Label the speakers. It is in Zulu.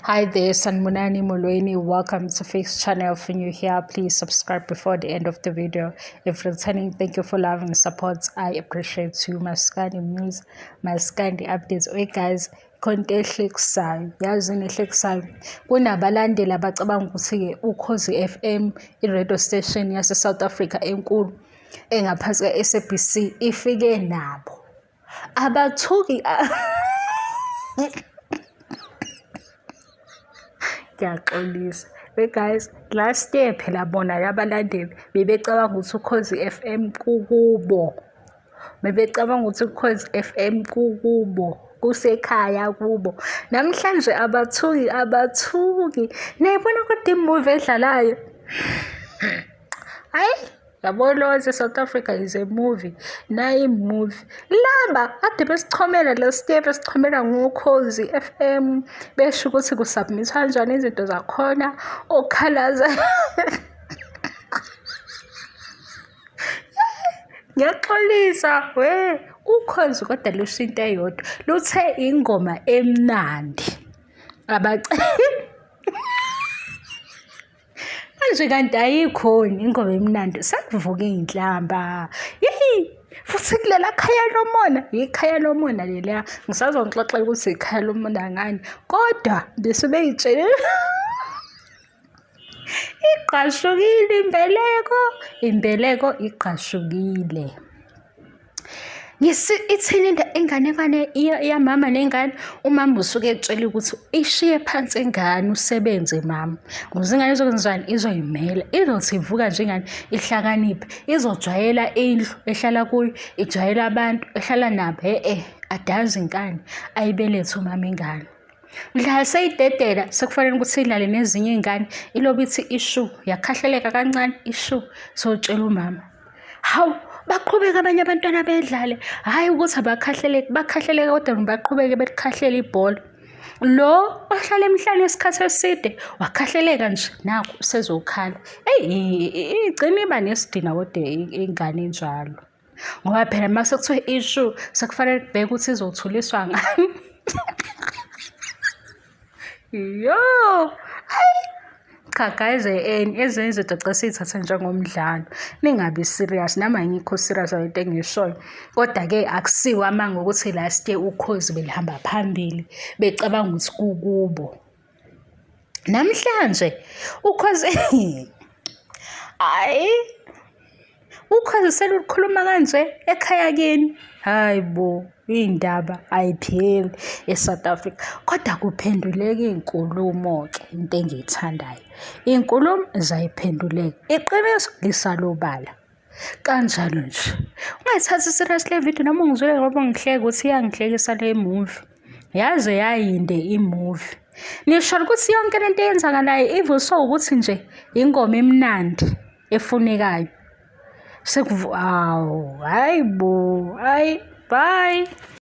Speaker 1: Hi there, Sanmunani Molweni. Welcome to Fix Channel. If you're new here, please subscribe before the end of the video. If returning, thank you for loving and support. I appreciate you. Maskandi news, Maskandi updates. Okay, guys, konke ehlekisayo yazini ehlekisayo kunabalandeli abacabanga ukuthi Ukhozi FM i-radio station yase South Africa enkulu engaphansi ka-SABC ifike nabo abathuki Ngiyaxolisa. Guys, last year phela bona yabalandeli bebecabanga ukuthi Ukhozi FM kukubo. Bebecabanga ukuthi Ukhozi FM kukubo. Kusekhaya kubo. Namhlanje abathuki. Nayibona kodwa imovie edlalayo. Hayi, yabona South Africa is a movie. Nayi movie. Laba ade besichomela last year besichomela ngokhozi FM besho ukuthi kusubmit kanjani izinto zakhona okhalaza. Ngiyaxolisa we Ukhozi kodwa lushinto eyodwa luthe ingoma emnandi manje kanti ayikhona ingoma emnandi sekuvuka inhlamba futhi kulela khaya lomona ikhaya lomona leliya ngisazongixoxa ukuthi ikhaya lomona ngani kodwa bese beyitshela iqashukile imbeleko iqashukile ithini ingane yamama nengane umama usuke etshela ukuthi ishiye phansi ingane usebenze mama ngoba ingane izokwenzani izoyimela izothi ivuka nje ingane ihlakaniphe izojwayela indlu ehlala kuyo ijwayela abantu ehlala nabo adazi inkani ayibelethe umama ingane mhla seyidedela sekufanele ukuthi idlale nezinye izingane ilobe ithi ishu yakhahleleka kancane ishu sotshela umama hawu baqhubeka abanye abantwana bedlale hayi ukuthi bakhahleleke kodwa baqhubeke belikhahlela ibhola lo ohlala emhlanje isikhathi eside wakhahleleka nje naku usezokhala igcina iba nesidina kodwa ingane enjalo ngoba phela mase kuthiwe issue sekufanele kubheke ukuthi izothuliswa ngani yo cha guys ezinye izinto cesithatha njengomdlalo ningabi serious nama ngikho serious into engishoyo kodwa ke akusiwa amanga ukuthi last year Ukhozi belihamba phambili becabanga ukuthi kukubo namhlanje Ukhozi Ukhozi selukhuluma kanje ekhaya kini hayibo indaba ayipheli eSouth Africa kodwa kuphenduleka inkulumo ke into engiyithandayo inkulumo zayiphenduleka iqiniso lisalobala kanjalo nje ungayithathi serious le video noma ungizwele ngoba ngihleke ukuthi iyangihlekisa le movie yaze yayinde imovie nisho ukuthi yonke lento eyenzakalayo ivuso ukuthi nje ingoma emnandi efunekayo sekuvu hayibo bye